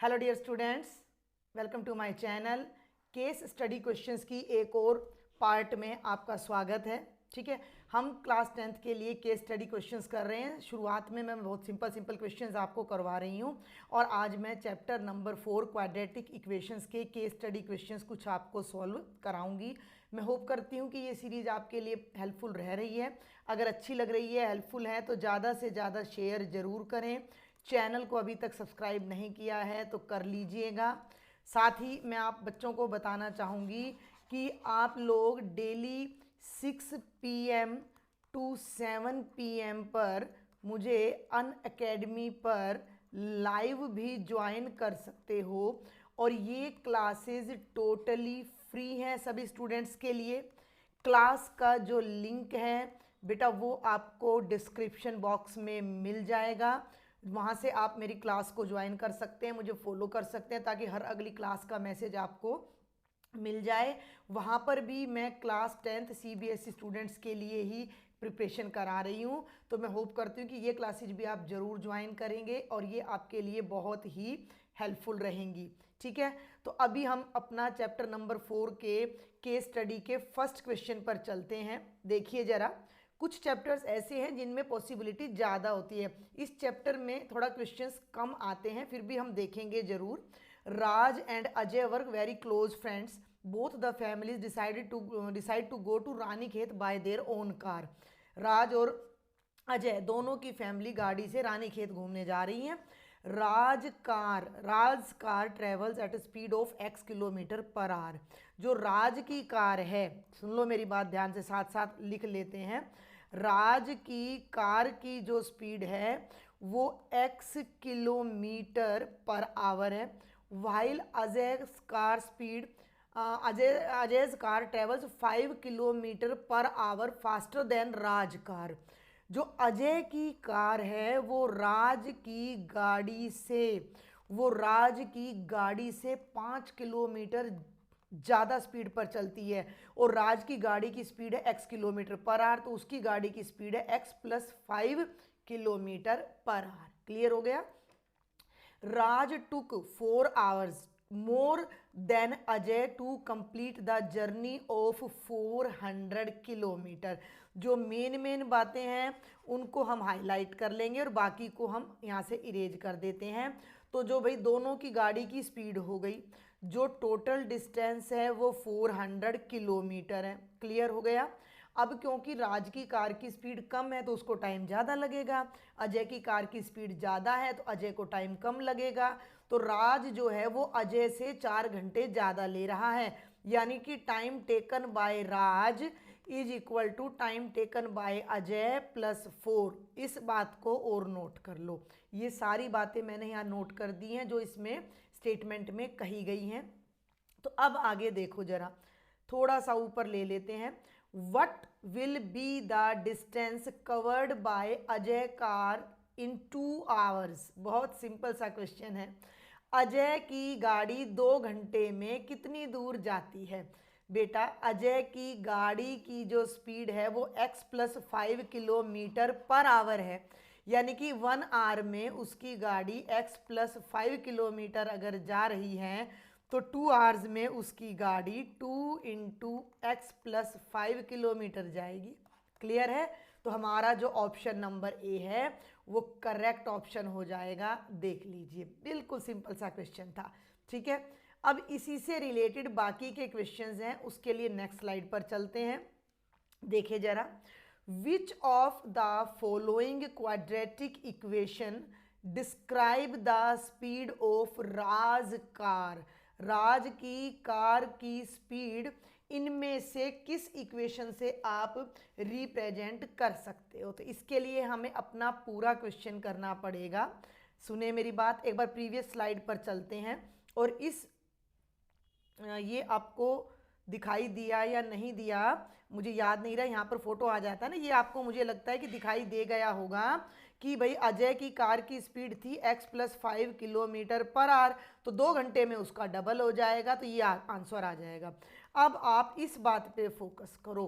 Hello dear students, welcome to my channel. Case study questions की एक और part में आपका स्वागत है। ठीक है, हम क्लास 10th के लिए केस स्टडी क्वेश्चंस कर रहे हैं। शुरुआत में मैं बहुत सिंपल क्वेश्चंस आपको करवा रही हूं और आज मैं चैप्टर नंबर 4 क्वाड्रेटिक इक्वेशंस के केस स्टडी क्वेश्चंस कुछ आपको सॉल्व कराऊंगी। मैं होप करती हूं कि ये सीरीज़ आपके लिए हेल्पफुल रह रही है। अगर अच्छी लग रही है, हेल्पफुल है, तो ज़्यादा से ज़्यादा शेयर ज़रूर करें। चैनल को अभी तक सब्सक्राइब नहीं किया है तो कर लीजिएगा। साथ ही मैं आप बच्चों को बताना चाहूँगी कि आप लोग डेली 6 PM टू 7 PM पर मुझे अनअकैडमी पर लाइव भी ज्वाइन कर सकते हो और ये क्लासेस टोटली फ्री हैं सभी स्टूडेंट्स के लिए। क्लास का जो लिंक है बेटा वो आपको डिस्क्रिप्शन बॉक्स में मिल जाएगा। वहाँ से आप मेरी क्लास को ज्वाइन कर सकते हैं, मुझे फॉलो कर सकते हैं ताकि हर अगली क्लास का मैसेज आपको मिल जाए। वहाँ पर भी मैं क्लास 10th CBSE स्टूडेंट्स के लिए ही प्रिपरेशन करा रही हूँ, तो मैं होप करती हूँ कि ये क्लासेज भी आप ज़रूर ज्वाइन करेंगे और ये आपके लिए बहुत ही हेल्पफुल रहेंगी। ठीक है, तो अभी हम अपना चैप्टर नंबर 4 के केस स्टडी के फर्स्ट क्वेश्चन पर चलते हैं। देखिए ज़रा, कुछ चैप्टर्स ऐसे हैं जिनमें पॉसिबिलिटी ज़्यादा होती है। इस चैप्टर में थोड़ा क्वेश्चंस कम आते हैं, फिर भी हम देखेंगे ज़रूर। Raj and Ajay were very close friends, both the families decide to go to Ranikhet by their own car. Raj और अजय दोनों की फैमिली गाड़ी से रानीखेत घूमने जा रही हैं। Raj car travels at speed of x kilometre per hour. जो राज की कार है, सुन लो मेरी बात ध्यान से, साथ साथ लिख लेते हैं। राज की कार की जो स्पीड है वो x किलोमीटर पर आवर है, while Ajay car travels 5 kilometre per hour faster than Raj car. जो अजय की कार है वो राज की गाड़ी से 5 किलोमीटर ज़्यादा स्पीड पर चलती है और राज की गाड़ी की स्पीड है x किलोमीटर पर आवर, तो उसकी गाड़ी की स्पीड है x + 5 kilometre per hour. Clear हो गया। Raj took 4 hours more than Ajay to complete the journey of 400 kilometre. जो मेन बातें हैं उनको हम हाईलाइट कर लेंगे और बाकी को हम यहाँ से इरेज कर देते हैं। तो जो भाई दोनों की गाड़ी की स्पीड हो गई, जो टोटल डिस्टेंस है वो 400 किलोमीटर है। क्लियर हो गया। अब क्योंकि राज की कार की स्पीड कम है तो उसको टाइम ज़्यादा लगेगा, अजय की कार की स्पीड ज़्यादा है तो अजय को टाइम कम लगेगा। तो राज जो है वो अजय से 4 घंटे ज़्यादा ले रहा है, यानी कि time taken by Raj is equal to time taken by Ajay +4। इस बात को और नोट कर लो। ये सारी बातें मैंने यहाँ नोट कर दी हैं जो इसमें स्टेटमेंट में कही गई हैं। तो अब आगे देखो जरा, थोड़ा सा ऊपर ले लेते हैं। What will be the distance covered by Ajay car in 2 hours? बहुत सिंपल सा क्वेश्चन है। अजय की गाड़ी 2 घंटे में कितनी दूर जाती है? बेटा अजय की गाड़ी की जो स्पीड है वो x + 5 किलोमीटर पर आवर है, यानी कि 1 hour में उसकी गाड़ी x + 5 किलोमीटर अगर जा रही है तो 2 hours में उसकी गाड़ी 2 × x + 5 किलोमीटर जाएगी। क्लियर है। तो हमारा जो ऑप्शन नंबर ए है वो करेक्ट ऑप्शन हो जाएगा। देख लीजिए, बिल्कुल सिंपल सा क्वेश्चन था। ठीक है, अब इसी से रिलेटेड बाकी के क्वेश्चंस हैं, उसके लिए नेक्स्ट स्लाइड पर चलते हैं। देखिए जरा, which of the following quadratic equation describe the speed of Raj car. Raj की कार की स्पीड इनमें से किस इक्वेशन से आप रिप्रेजेंट कर सकते हो? तो इसके लिए हमें अपना पूरा क्वेश्चन करना पड़ेगा। सुने मेरी बात, एक बार प्रीवियस स्लाइड पर चलते हैं और ये आपको दिखाई दिया या नहीं दिया मुझे याद नहीं रहा, यहाँ पर फोटो आ जाता है ना, ये आपको मुझे लगता है कि दिखाई दे गया होगा कि भाई अजय की कार की स्पीड थी x + 5 किलोमीटर पर आवर, तो 2 घंटे में उसका डबल हो जाएगा, तो ये आंसर आ जाएगा। अब आप इस बात पे फोकस करो,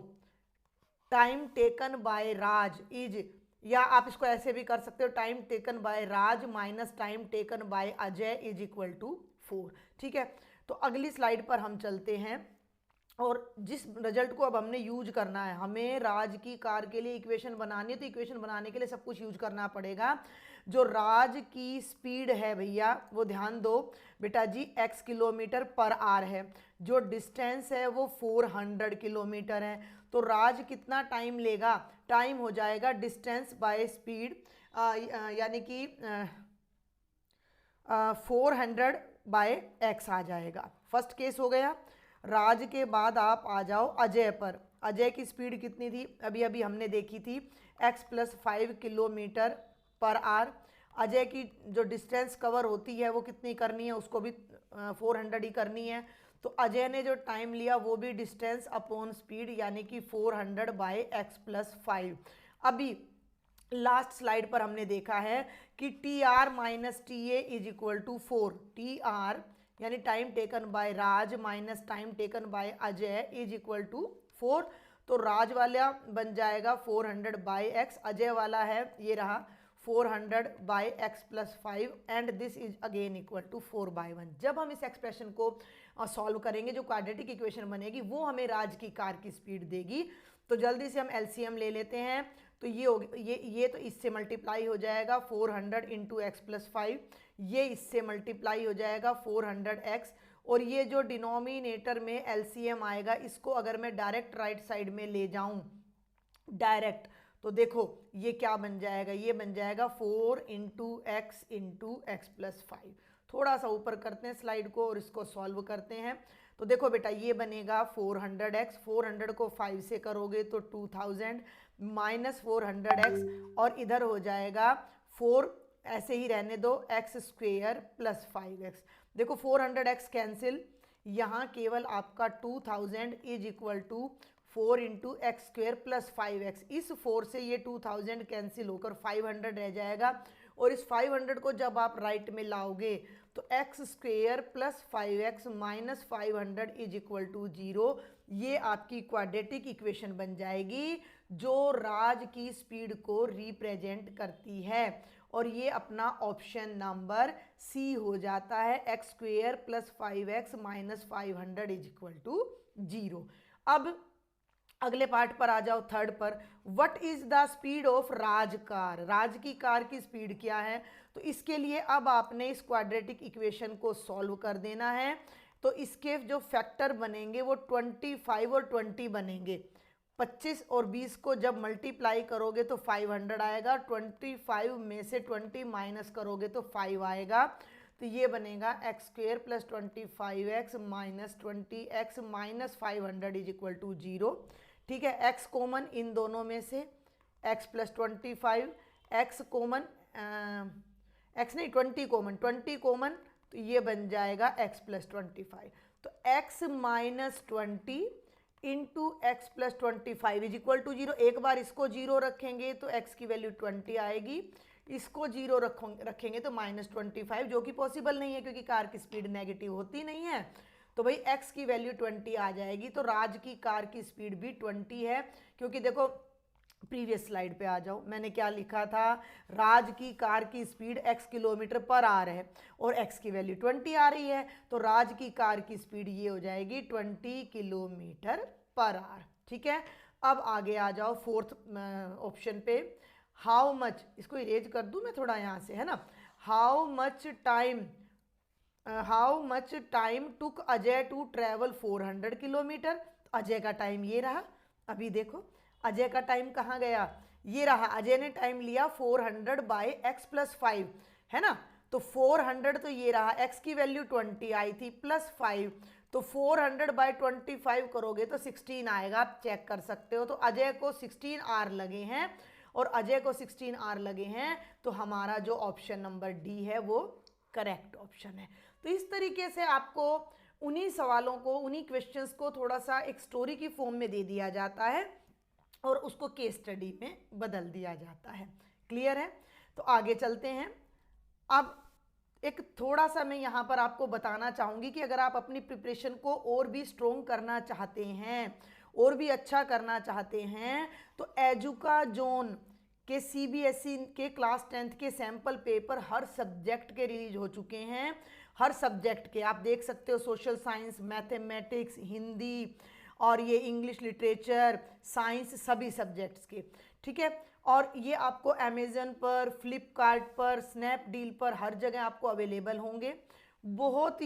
time taken by Raj is या आप इसको ऐसे भी कर सकते हो, time taken by Raj minus time taken by Ajay is equal to 4। ठीक है, तो अगली स्लाइड पर हम चलते हैं और जिस रिजल्ट को अब हमने यूज करना है, हमें राज की कार के लिए इक्वेशन बनानी है, तो इक्वेशन बनाने के लिए सब कुछ यूज करना पड़ेगा। जो राज की स्पीड है भैया वो ध्यान दो बेटा जी x किलोमीटर पर आवर है, जो डिस्टेंस है वो 400 किलोमीटर है। तो राज कितना टाइम लेगा, टाइम हो जाएगा डिस्टेंस बाय स्पीड, यानी कि 400 बाय एक्स आ जाएगा। फर्स्ट केस हो गया। राज के बाद आप आ जाओ अजय पर। अजय की स्पीड कितनी थी, अभी अभी हमने देखी थी x+5 kilometre per our. Ajay की जो डिस्टेंस कवर होती है वो कितनी करनी है, उसको भी 400 ही करनी है। तो अजय ने जो टाइम लिया वो भी डिस्टेंस अपॉन स्पीड, यानी कि 400 बाय x+5। अभी लास्ट स्लाइड पर हमने देखा है कि T R minus T A is equal to 4। T R यानी time taken by Raj minus time taken by Ajay is equal to 4। तो राज वाला बन जाएगा 400 बाय एक्स, अजय वाला है ये रहा 400 by x+5 and this is again equal to 4/1। जब हम इस एक्सप्रेशन को सॉल्व करेंगे, जो क्वाड्रेटिक इक्वेशन बनेगी वो हमें राज की कार की स्पीड देगी। तो जल्दी से हम एलसीएम ले लेते हैं। तो ये हो ये तो इससे मल्टीप्लाई हो जाएगा 400 इंटू x+5, ये इससे मल्टीप्लाई हो जाएगा 400x, और ये जो डिनोमिनेटर में एलसीएम आएगा इसको अगर मैं डायरेक्ट राइट साइड में ले जाऊं डायरेक्ट, तो देखो ये क्या बन जाएगा, ये बन जाएगा 4 इंटू x+5। थोड़ा सा ऊपर करते हैं स्लाइड को और इसको सॉल्व करते हैं। तो देखो बेटा ये बनेगा 400x, 400 को 5 से करोगे तो 2000 माइनस 400x, और इधर हो जाएगा 4 ऐसे ही रहने दो x² प्लस 5x। देखो 400x कैंसिल, यहाँ केवल आपका 2000 is equal to 4 into x² plus 5x। इस 4 से ये 2000 कैंसिल होकर 500 रह जाएगा, और इस 500 को जब आप राइट में लाओगे तो x² plus 5x minus 500 is equal to 0। ये आपकी क्वाड्रेटिक इक्वेशन बन जाएगी जो राज की स्पीड को रिप्रेजेंट करती है, और ये अपना ऑप्शन नंबर सी हो जाता है, x² plus 5x minus 500 is equal to 0। अब अगले पार्ट पर आ जाओ, थर्ड पर। What is the speed of Raj car, Raj की कार की स्पीड क्या है। तो इसके लिए अब आपने इस क्वाड्रेटिक इक्वेशन को सॉल्व कर देना है। तो इसके जो फैक्टर बनेंगे वो 25 और 20 बनेंगे। 25 और 20 को जब मल्टीप्लाई करोगे तो 500 आएगा, 25 में से 20 माइनस करोगे तो 5 आएगा। तो ये बनेगा x² plus 25x minus 20x minus 500 is equal to 0। ठीक है, x कॉमन इन दोनों में से, x plus 25, x common, x नहीं 20 कॉमन, 20 कॉमन, तो ये बन जाएगा x प्लस 25। तो x minus 20 into x plus 25 is equal to 0। एक बार इसको 0 रखेंगे तो x की वैल्यू 20 आएगी, इसको 0 रखेंगे तो माइनस 25, जो कि पॉसिबल नहीं है क्योंकि कार की स्पीड नेगेटिव होती नहीं है। तो भाई x की वैल्यू 20 आ जाएगी। तो राज की कार की स्पीड भी 20 है, क्योंकि देखो प्रीवियस स्लाइड पे आ जाओ, मैंने क्या लिखा था, राज की कार की speed x kilometre per hour है और x की वैल्यू 20 आ रही है, तो राज की कार की स्पीड ये हो जाएगी 20 किलोमीटर पर आवर। ठीक है, अब आगे आ जाओ फोर्थ ऑप्शन पे। हाउ मच, इसको इरेज कर दूं मैं थोड़ा यहाँ से, है ना। How much time took Ajay to travel 400 kilometre. Ajay का टाइम ये रहा, अभी देखो अजय का टाइम कहाँ गया, ये रहा, अजय ने टाइम लिया 400 बाय x+5, है ना। तो 400 तो ये रहा, x की वैल्यू 20 आई थी प्लस 5, तो 400 बाय 25 करोगे तो 16 आएगा, आप चेक कर सकते हो। तो अजय को 16 आवर लगे हैं, और अजय को 16 आवर लगे हैं, तो हमारा जो ऑप्शन नंबर डी है वो करेक्ट ऑप्शन है। तो इस तरीके से आपको उन्हीं सवालों को, उन्हीं क्वेश्चंस को थोड़ा सा एक स्टोरी की फॉर्म में दे दिया जाता है और उसको केस स्टडी में बदल दिया जाता है। क्लियर है, तो आगे चलते हैं। अब एक थोड़ा सा मैं यहाँ पर आपको बताना चाहूँगी कि अगर आप अपनी प्रिपरेशन को और भी स्ट्रॉन्ग करना चाहते हैं, और भी अच्छा करना चाहते हैं, तो एजुका जोन के सीबीएसई के क्लास 10th के सैंपल पेपर हर सब्जेक्ट के रिलीज हो चुके हैं, हर सब्जेक्ट के। आप देख सकते हो सोशल साइंस, मैथमेटिक्स, हिंदी और ये इंग्लिश लिटरेचर, साइंस, सभी सब्जेक्ट्स के, ठीक है। और ये आपको अमेज़न पर, फ्लिपकार्ट पर, स्नैपडील पर, हर जगह आपको अवेलेबल होंगे। बहुत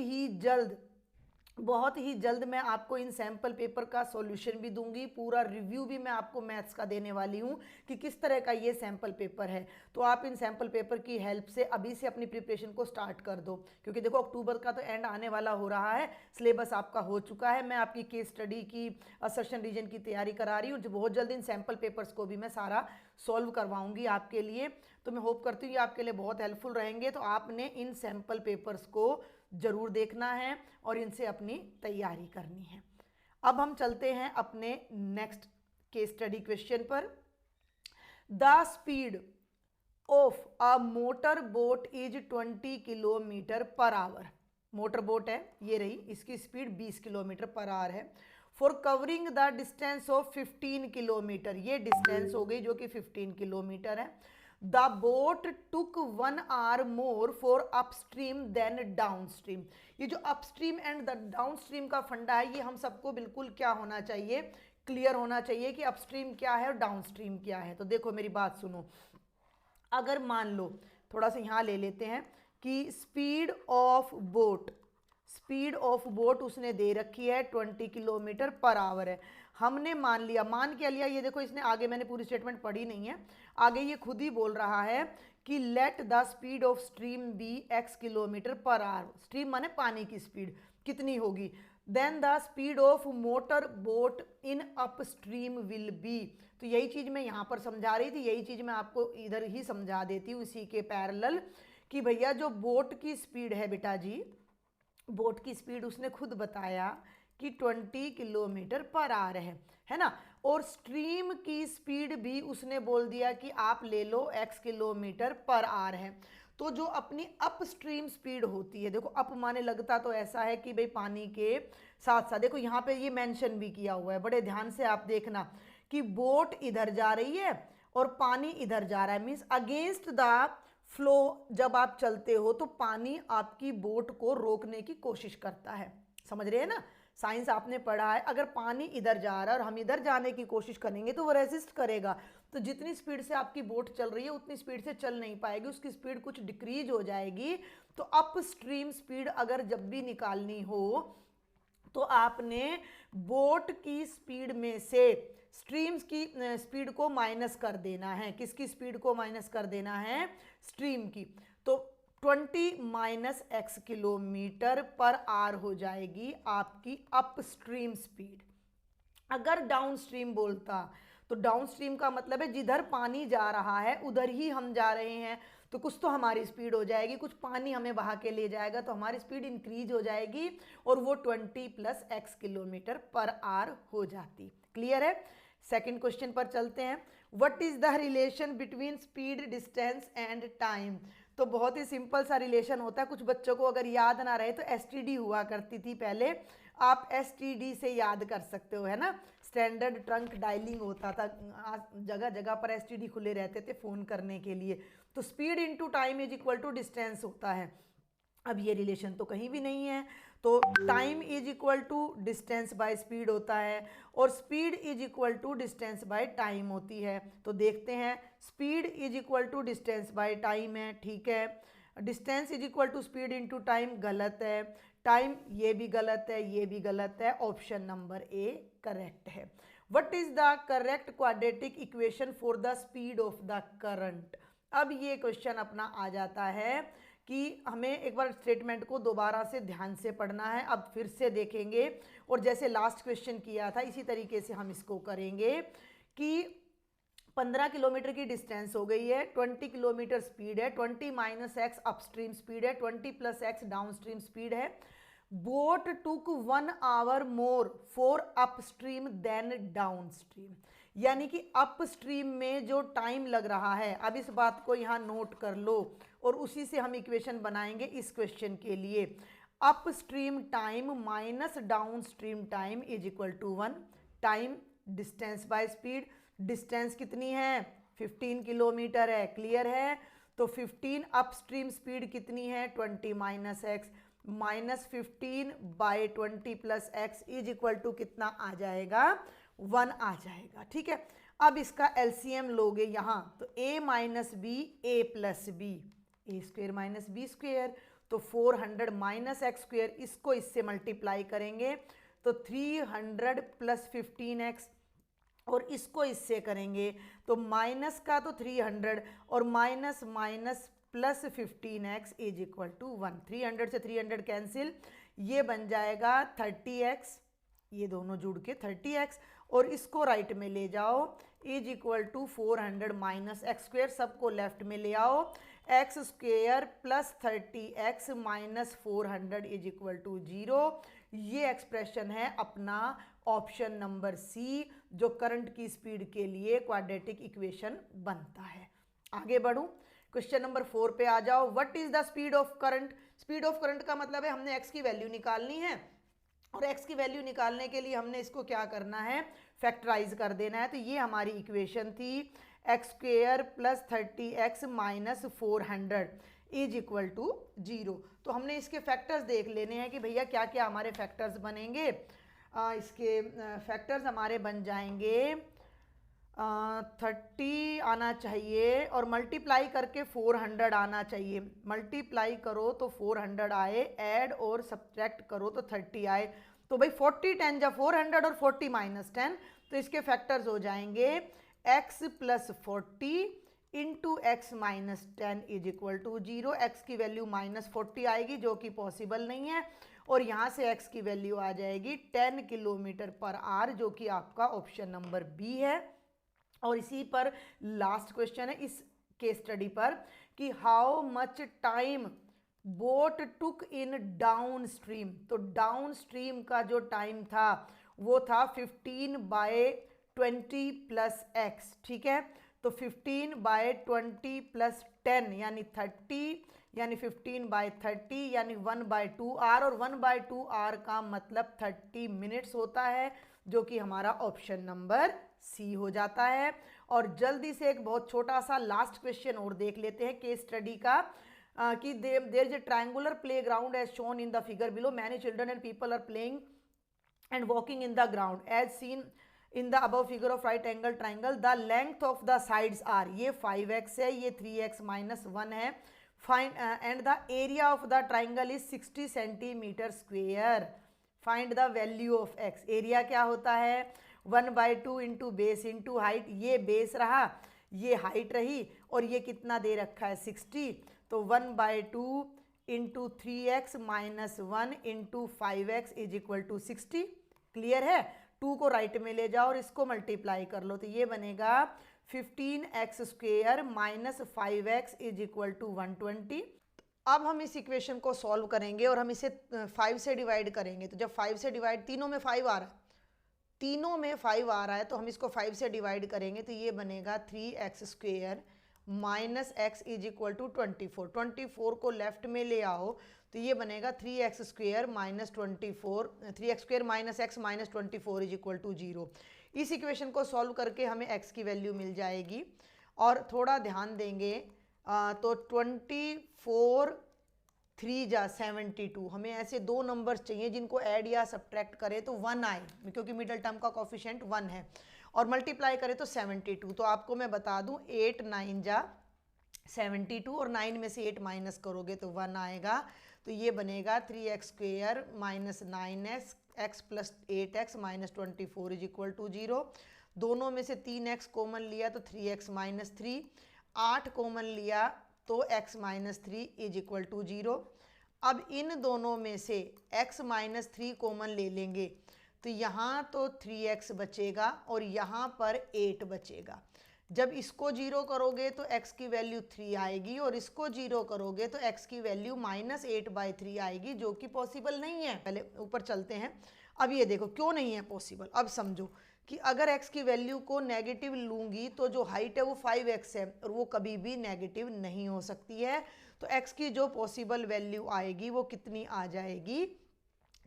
ही जल्द मैं आपको इन सैम्पल पेपर का सॉल्यूशन भी दूंगी, पूरा रिव्यू भी मैं आपको मैथ्स का देने वाली हूँ कि किस तरह का ये सैम्पल पेपर है। तो आप इन सैम्पल पेपर की हेल्प से अभी से अपनी प्रिपरेशन को स्टार्ट कर दो, क्योंकि देखो अक्टूबर का तो एंड आने वाला हो रहा है, सिलेबस आपका हो चुका है। मैं आपकी केस स्टडी की, असर्शन रीजन की तैयारी करा रही हूँ, जो बहुत जल्द इन सैम्पल पेपर्स को भी मैं सारा सॉल्व करवाऊंगी आपके लिए। तो मैं होप करती हूँ ये आपके लिए बहुत हेल्पफुल रहेंगे। तो आपने इन सैम्पल पेपर्स को जरूर देखना है और इनसे अपनी तैयारी करनी है। अब हम चलते हैं अपने नेक्स्ट केस स्टडी क्वेश्चन पर। The speed of a motor boat is 20 kilometre per hour. Motor boat है, ये रही, इसकी स्पीड 20 किलोमीटर पर आवर है। For covering the distance of 15 kilometre, ये डिस्टेंस हो गई जो कि 15 किलोमीटर है। The boat took 1 hour more for upstream than downstream. ये जो अपस्ट्रीम एंड द डाउनस्ट्रीम का फंडा है, ये हम सबको बिल्कुल क्या होना चाहिए, क्लियर होना चाहिए कि अपस्ट्रीम क्या है और डाउनस्ट्रीम क्या है। तो देखो मेरी बात सुनो, अगर मान लो, थोड़ा सा यहाँ ले लेते हैं कि स्पीड ऑफ बोट उसने दे रखी है 20 किलोमीटर पर आवर है। हमने मान लिया, मान क्या लिया, ये देखो इसने आगे, मैंने पूरी स्टेटमेंट पढ़ी नहीं है, आगे ये खुद ही बोल रहा है कि let the speed of stream be x kilometre per hour. Stream माने पानी की स्पीड कितनी होगी। Then the speed of motor boat in upstream will be. तो यही चीज़ मैं यहाँ पर समझा रही थी, यही चीज़ मैं आपको इधर ही समझा देती हूँ इसी के पैरेलल, कि भैया जो बोट की स्पीड है बेटा जी, बोट की स्पीड उसने खुद बताया कि 20 किलोमीटर पर आवर है ना। और स्ट्रीम की स्पीड भी उसने बोल दिया कि आप ले लो x किलोमीटर पर आवर है। तो जो अपनी अप स्ट्रीम स्पीड होती है, देखो अप माने लगता तो ऐसा है कि भाई पानी के साथ साथ, देखो यहाँ पे ये मेंशन भी किया हुआ है, बड़े ध्यान से आप देखना कि बोट इधर जा रही है और पानी इधर जा रहा है, मीन्स अगेंस्ट द फ्लो जब आप चलते हो तो पानी आपकी बोट को रोकने की कोशिश करता है। समझ रहे हैं ना, साइंस आपने पढ़ा है, अगर पानी इधर जा रहा है और हम इधर जाने की कोशिश करेंगे तो वो रेजिस्ट करेगा। तो जितनी स्पीड से आपकी बोट चल रही है उतनी स्पीड से चल नहीं पाएगी, उसकी स्पीड कुछ डिक्रीज हो जाएगी। तो अप स्ट्रीम स्पीड अगर जब भी निकालनी हो तो आपने बोट की स्पीड में से स्ट्रीम्स की स्पीड को माइनस कर देना है। किसकी स्पीड को माइनस कर देना है, स्ट्रीम की। तो 20 minus x kilometre per our हो जाएगी आपकी अपस्ट्रीम स्पीड। अगर डाउनस्ट्रीम बोलता तो डाउनस्ट्रीम का मतलब है जिधर पानी जा रहा है उधर ही हम जा रहे हैं, तो कुछ तो हमारी स्पीड हो जाएगी, कुछ पानी हमें बहा के ले जाएगा तो हमारी स्पीड इंक्रीज हो जाएगी और वो 20 plus x kilometre per our हो जाती। क्लियर है। सेकंड क्वेश्चन पर चलते हैं। What is the relation between speed, distance and time. तो बहुत ही सिंपल सा रिलेशन होता है, कुछ बच्चों को अगर याद ना रहे तो एसटीडी हुआ करती थी पहले, आप एसटीडी से याद कर सकते हो, है ना। स्टैंडर्ड ट्रंक डायलिंग होता था, जगह जगह पर एसटीडी खुले रहते थे फ़ोन करने के लिए। तो speed into time is equal to distance होता है। अब ये रिलेशन तो कहीं भी नहीं है, तो time is equal to distance by speed होता है और speed is equal to distance by time होती है। तो देखते हैं, speed is equal to distance by time है, ठीक है। Distance is equal to speed into time गलत है, टाइम ये भी गलत है, ये भी गलत है, ऑप्शन नंबर ए करेक्ट है। What is the correct quadratic equation for the speed of the current. अब ये क्वेश्चन अपना आ जाता है कि हमें एक बार स्टेटमेंट को दोबारा से ध्यान से पढ़ना है। अब फिर से देखेंगे और जैसे लास्ट क्वेश्चन किया था इसी तरीके से हम इसको करेंगे कि 15 किलोमीटर की डिस्टेंस हो गई है, 20 किलोमीटर स्पीड है, 20 माइनस एक्स अपस्ट्रीम स्पीड है, 20 प्लस एक्स डाउनस्ट्रीम स्पीड है। Boat took 1 hour more for upstream than downstream, यानी कि अपस्ट्रीम में जो टाइम लग रहा है, अब इस बात को यहाँ नोट कर लो और उसी से हम इक्वेशन बनाएंगे इस क्वेश्चन के लिए। Upstream time minus downstream time is equal to 1, time distance by speed, distance कितनी है 15 किलोमीटर है, क्लियर है। तो 15 अपस्ट्रीम स्पीड कितनी है 20 minus x, minus 15 by 20 plus x is equal to कितना आ जाएगा 1 आ जाएगा, ठीक है। अब इसका एलसीएम लोगे यहाँ तो a minus B A plus B, A square minus B square, तो 400 माइनस एक्स स्क्वेयर, इसको इससे मल्टीप्लाई करेंगे तो 300 प्लस 15x, और इसको इससे करेंगे तो माइनस का तो 300 और minus minus plus 15x is equal to 1। 300 से 300 कैंसिल, ये बन जाएगा 30x, ये दोनों जुड़ के 30x, और इसको राइट में ले जाओ is equal to 400 minus x square, सबको लेफ्ट में ले आओ, x square plus 30x minus 400 is equal to 0। ये एक्सप्रेशन है अपना ऑप्शन नंबर सी, जो करंट की स्पीड के लिए क्वाड्रेटिक इक्वेशन बनता है। आगे बढ़ूं, क्वेश्चन नंबर 4 पे आ जाओ। What is the speed of current? Speed of current का मतलब है हमने एक्स की वैल्यू निकालनी है, और एक्स की वैल्यू निकालने के लिए हमने इसको क्या करना है, फैक्टराइज कर देना है। तो ये हमारी इक्वेशन थी x square plus 30x minus 400 is equal to 0। तो हमने इसके फैक्टर्स देख लेने हैं कि भैया क्या क्या हमारे फैक्टर्स बनेंगे। इसके फैक्टर्स हमारे बन जाएंगे 30 आना चाहिए, और मल्टीप्लाई करके 400 आना चाहिए। मल्टीप्लाई करो तो 400 आए, ऐड और सब्ट्रैक्ट करो तो 30 आए। तो भाई 40 10 जा 400 और 40 माइनस 10, तो इसके फैक्टर्स हो जाएंगे x plus 40 into x minus 10 is equal to 0। X की वैल्यू माइनस 40 आएगी जो कि पॉसिबल नहीं है, और यहाँ से x की वैल्यू आ जाएगी 10 किलोमीटर पर आवर, जो कि आपका ऑप्शन नंबर बी है। और इसी पर लास्ट क्वेश्चन है इस केस स्टडी पर कि how much time boat took in down stream. तो डाउन स्ट्रीम का जो टाइम था वो था 15 बाय 20 प्लस एक्स, ठीक है। तो 15 बाय 20 प्लस 10 यानी 30, यानी 15 बाय 30 यानी 1/2 और 1/2 का मतलब 30 मिनट्स होता है, जो कि हमारा ऑप्शन नंबर सी हो जाता है। और जल्दी से एक बहुत छोटा सा लास्ट क्वेश्चन और देख लेते हैं केस स्टडी का कि there is a triangular playground as shown in the figure below, many children and people are playing and walking in the ground as seen in the above figure of right angle triangle. The length of the sides are, ये 5x है, ये 3x minus 1 है, find and the area of the triangle is 60 centimetre square. Find the value of x। Area क्या होता है 1/2 into base into height, ये base रहा, ये हाइट रही, और ये कितना दे रखा है 60। तो 1/2 into 3x minus 1 into 5x is equal to 60। Clear है। 2 को राइट में ले जाओ और इसको मल्टीप्लाई कर लो, तो ये बनेगा 15x square minus 5x is equal to 120। अब हम इस इक्वेशन को सॉल्व करेंगे और हम इसे 5 से डिवाइड करेंगे। तो जब 5 से डिवाइड, तीनों में 5 आ रहा है, तीनों में 5 आ रहा है, तो हम इसको 5 से डिवाइड करेंगे तो ये बनेगा 3x square minus x is equal to 24। 24 को लेफ्ट में ले आओ तो ये बनेगा 3x square minus 24, 3x square minus x minus 24 is equal to 0। इस इक्वेशन को सॉल्व करके हमें x की वैल्यू मिल जाएगी। और थोड़ा ध्यान देंगे तो 24 3 जा 72, हमें ऐसे दो नंबर्स चाहिए जिनको ऐड या सब्ट्रैक्ट करें तो 1 आए, क्योंकि मिडल टर्म का कोफिशिएंट 1 है, और मल्टीप्लाई करें तो 72। तो आपको मैं बता दूं 8 9 जा 72, और 9 में से 8 माइनस करोगे तो 1 आएगा। तो ये बनेगा 3x square minus 9x plus 8x minus 24 is equal to 0। दोनों में से 3x कॉमन लिया तो 3x माइनस 3, 8 कॉमन लिया तो x minus 3 is equal to 0। अब इन दोनों में से x माइनस 3 कॉमन ले लेंगे तो यहाँ तो 3x बचेगा और यहाँ पर 8 बचेगा। जब इसको 0 करोगे तो x की वैल्यू 3 आएगी, और इसको 0 करोगे तो x की वैल्यू माइनस 8/3 आएगी, जो कि पॉसिबल नहीं है। पहले ऊपर चलते हैं। अब ये देखो क्यों नहीं है पॉसिबल। अब समझो कि अगर x की वैल्यू को नेगेटिव लूँगी तो जो हाइट है वो 5x है, और वो कभी भी नेगेटिव नहीं हो सकती है। तो x की जो पॉसिबल वैल्यू आएगी वो कितनी आ जाएगी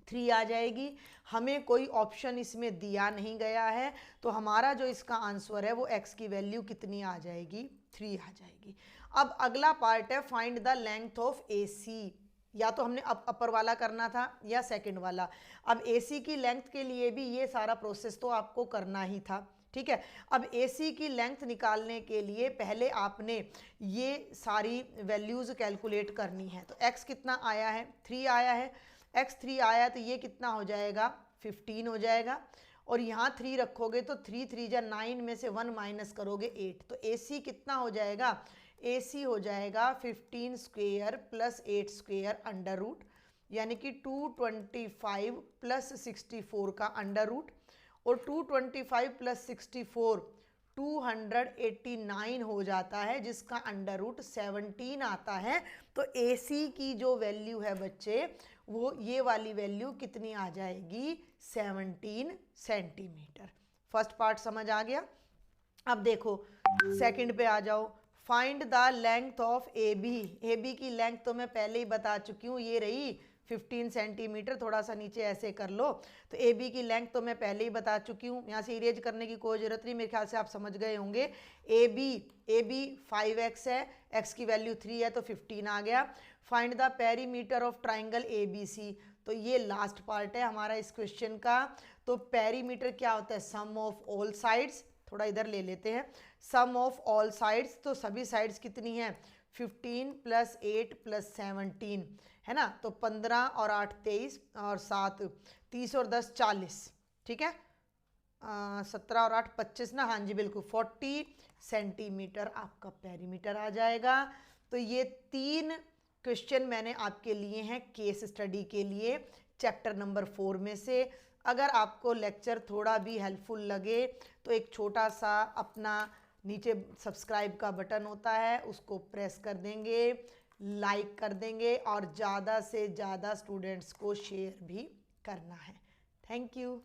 3 आ जाएगी। हमें कोई ऑप्शन इसमें दिया नहीं गया है, तो हमारा जो इसका आंसर है वो x की वैल्यू कितनी आ जाएगी, 3 आ जाएगी। अब अगला पार्ट है find the length of AC। या तो हमने अपर वाला करना था या सेकंड वाला। अब AC की लेंथ के लिए भी ये सारा प्रोसेस तो आपको करना ही था, ठीक है। अब AC की लेंथ निकालने के लिए पहले आपने ये सारी वैल्यूज़ कैलकुलेट करनी है। तो x कितना आया है, 3 आया है। x 3 आया तो ये कितना हो जाएगा, 15 हो जाएगा। और यहाँ 3 रखोगे तो 3 3 जा 9 में से 1 माइनस करोगे 8, तो AC कितना हो जाएगा, AC हो जाएगा 15 square plus 8 square under root, यानी कि 225 प्लस 64 का अंडर रूट। और 225 प्लस 64 289 हो जाता है, जिसका अंडर रूट 17 आता है। तो AC की जो वैल्यू है बच्चे, वो ये वाली वैल्यू कितनी आ जाएगी, 17 सेंटीमीटर। फर्स्ट पार्ट समझ आ गया। अब देखो सेकंड पे आ जाओ। Find the length of AB की लेंथ तो मैं पहले ही बता चुकी हूँ, ये रही 15 सेंटीमीटर। थोड़ा सा नीचे ऐसे कर लो, तो AB की लेंथ तो मैं पहले ही बता चुकी हूँ, यहाँ से इरेज करने की कोई ज़रूरत नहीं, मेरे ख्याल से आप समझ गए होंगे। AB 5x है, x की वैल्यू 3 है तो 15 आ गया। Find the perimeter of triangle ABC, तो ये लास्ट पार्ट है हमारा इस क्वेश्चन का। तो पेरीमीटर क्या होता है, सम ऑफ ऑल साइड्स। थोड़ा इधर ले लेते हैं, सम ऑफ ऑल साइड्स, तो सभी साइड्स कितनी हैं, 15 प्लस 8 प्लस 17 है ना। तो 15 और 8 23 और 7 30 और 10 40, ठीक है। 17 और 8 25 ना, हाँ जी बिल्कुल, 40 सेंटीमीटर आपका पेरीमीटर आ जाएगा। तो ये 3 क्वेश्चन मैंने आपके लिए हैं केस स्टडी के लिए चैप्टर नंबर 4 में से। अगर आपको लेक्चर थोड़ा भी हेल्पफुल लगे तो एक छोटा सा अपना नीचे सब्सक्राइब का बटन होता है, उसको प्रेस कर देंगे, लाइक कर देंगे और ज़्यादा से ज़्यादा स्टूडेंट्स को शेयर भी करना है। Thank you.